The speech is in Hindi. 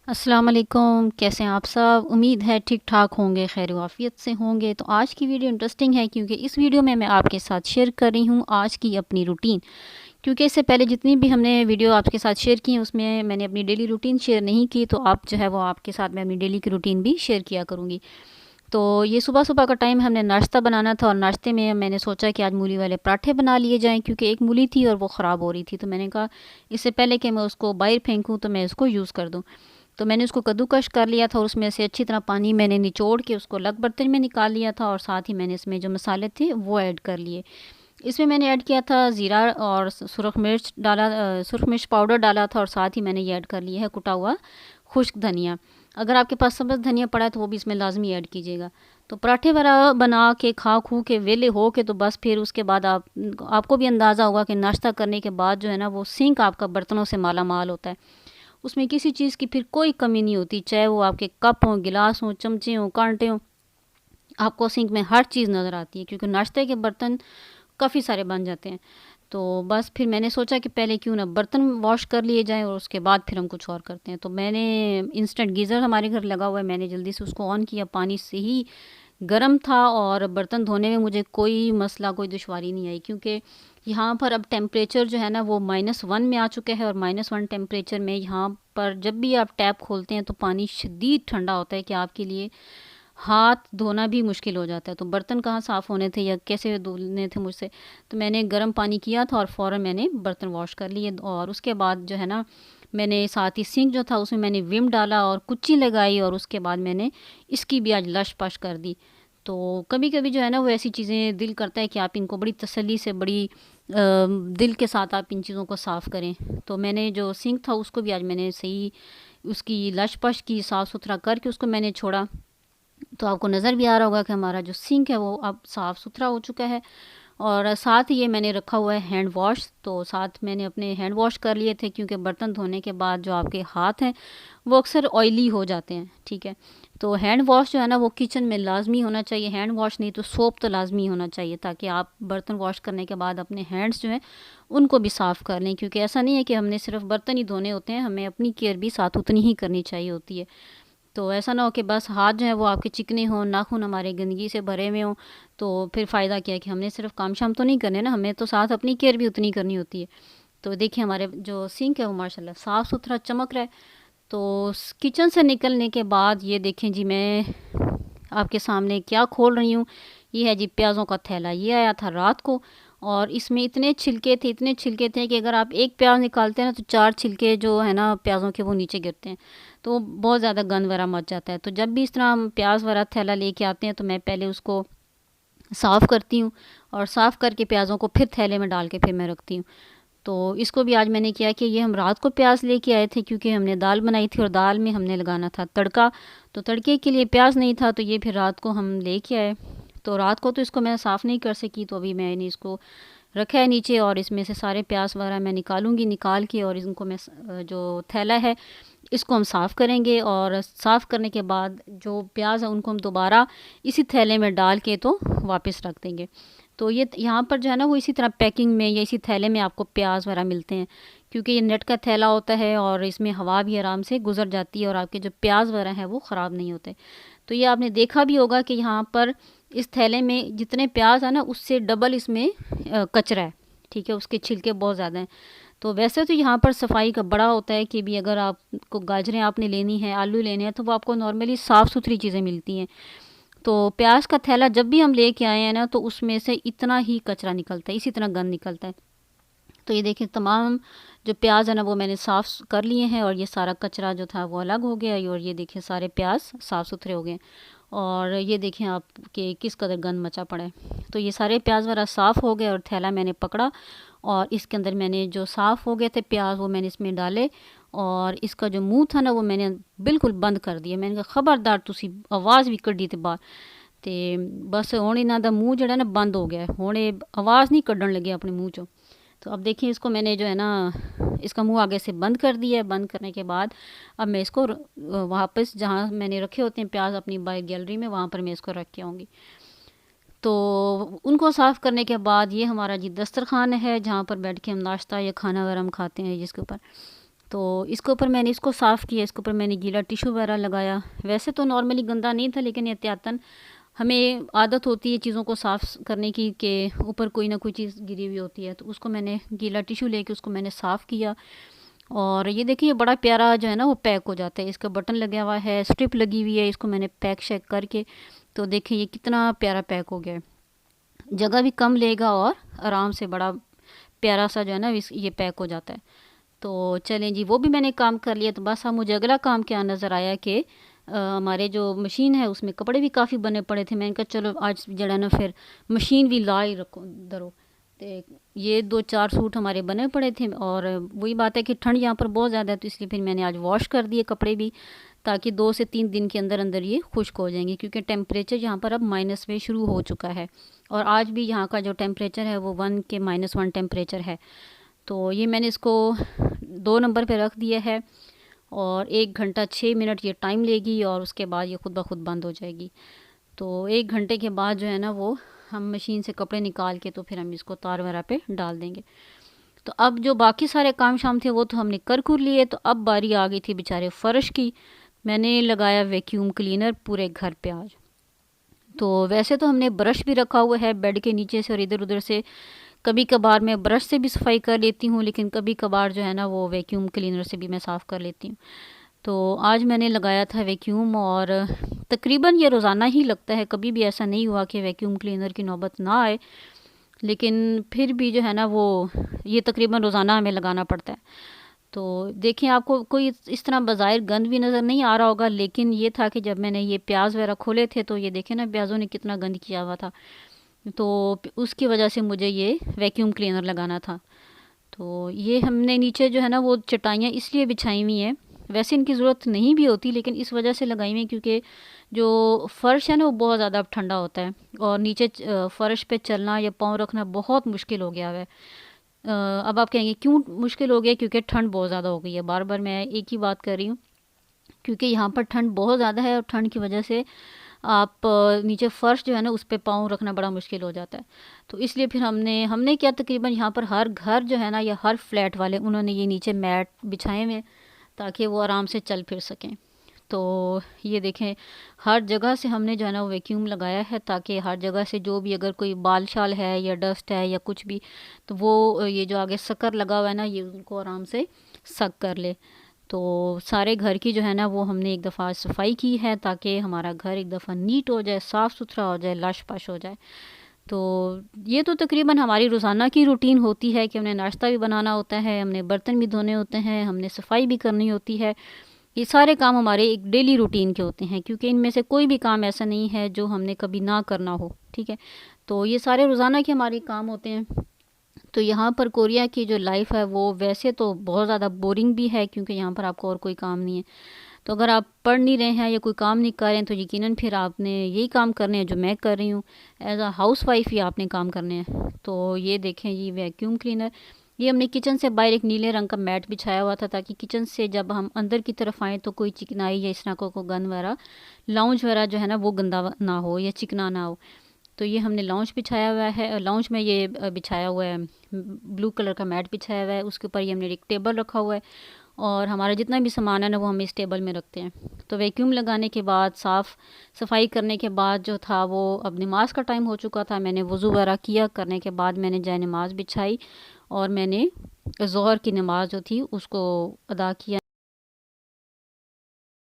अस्सलाम वालेकुम, कैसे हैं आप सब। उम्मीद है ठीक ठाक होंगे, खैर वाफियत से होंगे। तो आज की वीडियो इंटरेस्टिंग है क्योंकि इस वीडियो में मैं आपके साथ शेयर कर रही हूँ आज की अपनी रूटीन। क्योंकि इससे पहले जितनी भी हमने वीडियो आपके साथ शेयर की हैं उसमें मैंने अपनी डेली रूटीन शेयर नहीं की, तो आप जो है वो आपके साथ मैं अपनी डेली की रूटीन भी शेयर किया करूँगी। तो ये सुबह सुबह का टाइम हमने नाश्ता बनाना था और नाश्ते में मैंने सोचा कि आज मूली वाले पराठे बना लिए जाएं, क्योंकि एक मूली थी और वो ख़राब हो रही थी। तो मैंने कहा इससे पहले कि मैं उसको बाहर फेंकूं तो मैं उसको यूज़ कर दूं। तो मैंने उसको कद्दूकश कर लिया था और उसमें से अच्छी तरह पानी मैंने निचोड़ के उसको अलग बर्तन में निकाल लिया था, और साथ ही मैंने इसमें जो मसाले थे वो ऐड कर लिए। इसमें मैंने ऐड किया था ज़ीरा और सुरख मिर्च डाला, सुरख मिर्च पाउडर डाला था, और साथ ही मैंने ये ऐड कर लिया है कुटा हुआ खुश्क धनिया। अगर आपके पास सब्ज़ धनिया पड़ा है तो वो भी इसमें लाजमी ऐड कीजिएगा। तो पराठे वगैरह बना के खा खू के वेले हो के तो बस फिर उसके बाद आपको भी अंदाज़ा होगा कि नाश्ता करने के बाद जो है ना वो सिंक आपका बर्तनों से माला माल होता है। उसमें किसी चीज़ की फिर कोई कमी नहीं होती, चाहे वो आपके कप हों, गिलास हों, चमचे हों, कांटे हों। आपको सिंक में हर चीज़ नज़र आती है क्योंकि नाश्ते के बर्तन काफ़ी सारे बन जाते हैं। तो बस फिर मैंने सोचा कि पहले क्यों ना बर्तन वॉश कर लिए जाएं और उसके बाद फिर हम कुछ और करते हैं। तो मैंने इंस्टेंट गीज़र हमारे घर लगा हुआ है, मैंने जल्दी से उसको ऑन किया। पानी से ही गर्म था और बर्तन धोने में मुझे कोई मसला कोई दुश्वारी नहीं आई, क्योंकि यहाँ पर अब टेम्परेचर जो है ना वो -1 में आ चुका है। और -1 टेम्परेचर में यहाँ पर जब भी आप टैप खोलते हैं तो पानी शदीद ठंडा होता है कि आपके लिए हाथ धोना भी मुश्किल हो जाता है। तो बर्तन कहाँ साफ़ होने थे या कैसे धुलने थे मुझसे। तो मैंने गर्म पानी किया था और फ़ौरन मैंने बर्तन वॉश कर लिए। और उसके बाद जो है ना मैंने साथ ही सिंक जो था उसमें मैंने विम डाला और कुच्ची लगाई, और उसके बाद मैंने इसकी भी आज लश पश कर दी। तो कभी कभी जो है ना वो ऐसी चीज़ें दिल करता है कि आप इनको बड़ी तसल्ली से बड़ी दिल के साथ आप इन चीज़ों को साफ़ करें। तो मैंने जो सिंक था उसको भी आज मैंने सही उसकी लश पश की, साफ़ सुथरा करके उसको मैंने छोड़ा। तो आपको नज़र भी आ रहा होगा कि हमारा जो सिंक है वो अब साफ़ सुथरा हो चुका है। और साथ ही ये मैंने रखा हुआ है हैंड वॉश। तो साथ मैंने अपने हैंड वॉश कर लिए थे, क्योंकि बर्तन धोने के बाद जो आपके हाथ हैं वो अक्सर ऑयली हो जाते हैं, ठीक है। तो हैंड वॉश जो है ना वो किचन में लाजमी होना चाहिए। हैंड वॉश नहीं तो सोप तो लाजमी होना चाहिए, ताकि आप बर्तन वॉश करने के बाद अपने हैंड्स जो हैं उनको भी साफ़ कर लें। क्योंकि ऐसा नहीं है कि हमने सिर्फ बर्तन ही धोने होते हैं, हमें अपनी केयर भी साथ उतनी ही करनी चाहिए होती है। तो ऐसा ना हो कि बस हाथ जो है वो आपके चिकने हों, नाखून हमारे गंदगी से भरे हुए हों, तो फिर फ़ायदा क्या है कि हमने सिर्फ काम शाम तो नहीं करने ना, हमें तो साथ अपनी केयर भी उतनी करनी होती है। तो देखिए हमारे जो सिंक है वो माशाल्लाह साफ़ सुथरा चमक रहा है। तो किचन से निकलने के बाद ये देखें जी, मैं आपके सामने क्या खोल रही हूँ। ये है जी प्याज़ों का थैला, ये आया था रात को। और इसमें इतने छिलके थे, इतने छिलके थे कि अगर आप एक प्याज निकालते हैं ना तो 4 छिलके जो है ना प्याज़ों के वो नीचे गिरते हैं। तो बहुत ज़्यादा गंद वगैरह मच जाता है। तो जब भी इस तरह हम प्याज वाला थैला लेके आते हैं तो मैं पहले उसको साफ़ करती हूँ, और साफ़ करके प्याज़ों को फिर थैले में डाल के फिर मैं रखती हूँ। तो इसको भी आज मैंने किया कि ये हम रात को प्याज लेके आए थे, क्योंकि हमने दाल बनाई थी और दाल में हमने लगाना था तड़का। तो तड़के के लिए प्याज नहीं था, तो ये फिर रात को हम लेके आए। तो रात को तो इसको मैं साफ़ नहीं कर सकी, तो अभी मैंने इसको रखा है नीचे, और इसमें से सारे प्याज वगैरह मैं निकालूंगी, निकाल के और इनको मैं जो थैला है इसको हम साफ़ करेंगे। और साफ़ करने के बाद जो प्याज है उनको हम दोबारा इसी थैले में डाल के तो वापस रख देंगे। तो ये यहाँ पर जो है ना वो इसी तरह पैकिंग में या इसी थैले में आपको प्याज वगैरह मिलते हैं, क्योंकि ये नेट का थैला होता है और इसमें हवा भी आराम से गुजर जाती है और आपके जो प्याज वगैरह हैं वो ख़राब नहीं होते। तो ये आपने देखा भी होगा कि यहाँ पर इस थैले में जितने प्याज है ना उससे डबल इसमें कचरा है, ठीक है, उसके छिलके बहुत ज़्यादा हैं। तो वैसे तो यहाँ पर सफाई का बड़ा होता है कि भी अगर आपको गाजरें आपने लेनी है, आलू लेने हैं, तो वो आपको नॉर्मली साफ़ सुथरी चीज़ें मिलती हैं। तो प्याज का थैला जब भी हम लेके आए हैं ना तो उसमें से इतना ही कचरा निकलता है, इसी तरह गंद निकलता है। तो ये देखिए तमाम जो प्याज है ना वो मैंने साफ़ कर लिए हैं, और ये सारा कचरा जो था वो अलग हो गया है, और ये देखिए सारे प्याज साफ़ सुथरे हो गए। और ये देखें आप कि किस कदर गंद मचा पड़ा है। तो ये सारे प्याज वगैरह साफ़ हो गए, और थैला मैंने पकड़ा और इसके अंदर मैंने जो साफ़ हो गए थे प्याज वो मैंने इसमें डाले। और इसका जो मुंह था ना वो मैंने बिल्कुल बंद कर दिया। मैंने कहा खबरदार तुसी आवाज़ भी कड्डी ते बाहर। ते बस हुण इन्हां दा मूँह जिहड़ा ना बंद हो गया है, हुण ये आवाज़ नहीं कड्ढन लगे अपने मूँह चों। तो अब देखिए इसको मैंने जो है ना इसका मुंह आगे से बंद कर दिया है। बंद करने के बाद अब मैं इसको वापस जहाँ मैंने रखे होते हैं प्याज अपनी बाहर गैलरी में, वहाँ पर मैं इसको रख के आऊँगी। तो उनको साफ़ करने के बाद ये हमारा जी दस्तरखान है, जहाँ पर बैठ के हम नाश्ता या खाना वगैरह हम खाते हैं जिसके ऊपर। तो इसके ऊपर मैंने इसको साफ़ किया, इसके ऊपर मैंने गीला टिश्यू वगैरह लगाया। वैसे तो नॉर्मली गंदा नहीं था, लेकिन एहतियातन हमें आदत होती है चीज़ों को साफ़ करने की कि ऊपर कोई ना कोई चीज़ गिरी हुई होती है, तो उसको मैंने गीला टिश्यू लेके उसको मैंने साफ़ किया। और ये देखिए, ये बड़ा प्यारा जो है ना वो पैक हो जाता है। इसका बटन लगा हुआ है, स्ट्रिप लगी हुई है, इसको मैंने पैक शेक करके, तो देखिए ये कितना प्यारा पैक हो गया है। जगह भी कम लेगा और आराम से बड़ा प्यारा सा जो है ना ये पैक हो जाता है। तो चलें जी, वो भी मैंने काम कर लिया। तो बस अब मुझे अगला काम क्या नज़र आया कि हमारे जो मशीन है उसमें कपड़े भी काफ़ी बने पड़े थे। मैंने कहा चलो आज जड़ा ना फिर मशीन भी ला ही रखो दरो। तो ये 2-4 सूट हमारे बने पड़े थे, और वही बात है कि ठंड यहाँ पर बहुत ज़्यादा है, तो इसलिए फिर मैंने आज वॉश कर दिए कपड़े भी, ताकि 2 से 3 दिन के अंदर अंदर ये खुश्क हो जाएंगे, क्योंकि टेम्परेचर यहाँ पर अब माइनस में शुरू हो चुका है। और आज भी यहाँ का जो टेम्परेचर है वो 1 के -1 टेम्परेचर है। तो ये मैंने इसको 2 नंबर पे रख दिया है, और 1 घंटा 6 मिनट ये टाइम लेगी, और उसके बाद ये खुद ब खुद बंद हो जाएगी। तो 1 घंटे के बाद जो है ना वो हम मशीन से कपड़े निकाल के तो फिर हम इसको तार वगैरह पे डाल देंगे। तो अब जो बाकी सारे काम शाम थे वो तो हमने कर लिए। तो अब बारी आ गई थी बेचारे फ़र्श की। मैंने लगाया वैक्यूम क्लीनर पूरे घर पे आज। तो वैसे तो हमने ब्रश भी रखा हुआ है बेड के नीचे से और इधर उधर से, कभी कभार मैं ब्रश से भी सफाई कर लेती हूँ, लेकिन कभी कभार जो है ना वो वैक्यूम क्लीनर से भी मैं साफ़ कर लेती हूँ। तो आज मैंने लगाया था वैक्यूम, और तकरीबन ये रोज़ाना ही लगता है, कभी भी ऐसा नहीं हुआ कि वैक्यूम क्लीनर की नौबत ना आए। लेकिन फिर भी जो है ना वो ये तकरीबन रोज़ाना हमें लगाना पड़ता है। तो देखिए, आपको कोई इस तरह बज़ाहिर गंद भी नज़र नहीं आ रहा होगा, लेकिन ये था कि जब मैंने ये प्याज वगैरह खोले थे तो ये देखे ना प्याज़ों ने कितना गंद किया हुआ था। तो उसकी वजह से मुझे ये वैक्यूम क्लीनर लगाना था। तो ये हमने नीचे जो है ना वो चटाइयाँ इसलिए बिछाई हुई हैं, वैसे इनकी ज़रूरत नहीं भी होती, लेकिन इस वजह से लगाई हुई है क्योंकि जो फ़र्श है ना वो बहुत ज़्यादा अब ठंडा होता है, और नीचे फ़र्श पे चलना या पाँव रखना बहुत मुश्किल हो गया है। अब आप कहेंगे क्यों मुश्किल हो गया? क्योंकि ठंड बहुत ज़्यादा हो गई है। बार बार मैं एक ही बात कर रही हूँ, क्योंकि यहाँ पर ठंड बहुत ज़्यादा है, और ठंड की वजह से आप नीचे फ़र्श जो है ना उस पे पाँव रखना बड़ा मुश्किल हो जाता है। तो इसलिए फिर हमने क्या, तकरीबन यहाँ पर हर घर जो है ना या हर फ्लैट वाले उन्होंने ये नीचे मैट बिछाए हुए हैं, ताकि वो आराम से चल फिर सकें। तो ये देखें, हर जगह से हमने जो है ना वो वैक्यूम लगाया है, ताकि हर जगह से जो भी अगर कोई बाल शाल है या डस्ट है या कुछ भी, तो वो ये जो आगे शक्कर लगा हुआ है ना ये उनको आराम से सक कर ले। तो सारे घर की जो है ना वो हमने एक दफ़ा सफाई की है, ताकि हमारा घर एक दफ़ा नीट हो जाए, साफ़ सुथरा हो जाए, लश पश हो जाए। तो ये तो तकरीबन हमारी रोज़ाना की रूटीन होती है कि हमने नाश्ता भी बनाना होता है, हमने बर्तन भी धोने होते हैं, हमने सफाई भी करनी होती है। ये सारे काम हमारे एक डेली रूटीन के होते हैं, क्योंकि इनमें से कोई भी काम ऐसा नहीं है जो हमने कभी ना करना हो, ठीक है। तो ये सारे रोज़ाना के हमारे काम होते हैं। तो यहाँ पर कोरिया की जो लाइफ है वो वैसे तो बहुत ज़्यादा बोरिंग भी है, क्योंकि यहाँ पर आपको और कोई काम नहीं है। तो अगर आप पढ़ नहीं रहे हैं या कोई काम नहीं कर रहे हैं तो यकीनन फिर आपने यही काम करने हैं जो मैं कर रही हूँ, एज अ हाउस वाइफ ही आपने काम करने हैं। तो ये देखें, ये वैक्यूम क्लीनर, ये हमने किचन से बाहर एक नीले रंग का मैट बिछाया हुआ था, ताकि किचन से जब हम अंदर की तरफ आएँ तो कोई चिकनाई या इस तरह को गंद वगैरह, लाउंज वगैरह जो है ना वो गंदा ना हो या चिकना ना हो। तो ये हमने लाउंज बिछाया हुआ है, लाउंज में ये बिछाया हुआ है, ब्लू कलर का मैट बिछाया हुआ है, उसके ऊपर ये हमने एक टेबल रखा हुआ है, और हमारा जितना भी सामान है ना वो हम इस टेबल में रखते हैं। तो वैक्यूम लगाने के बाद, साफ़ सफाई करने के बाद जो था वो, अब नमाज का टाइम हो चुका था, मैंने वज़ू वगैरह किया, करने के बाद मैंने जाए नमाज बिछाई, और मैंने ज़ोहर की नमाज जो थी उसको अदा किया।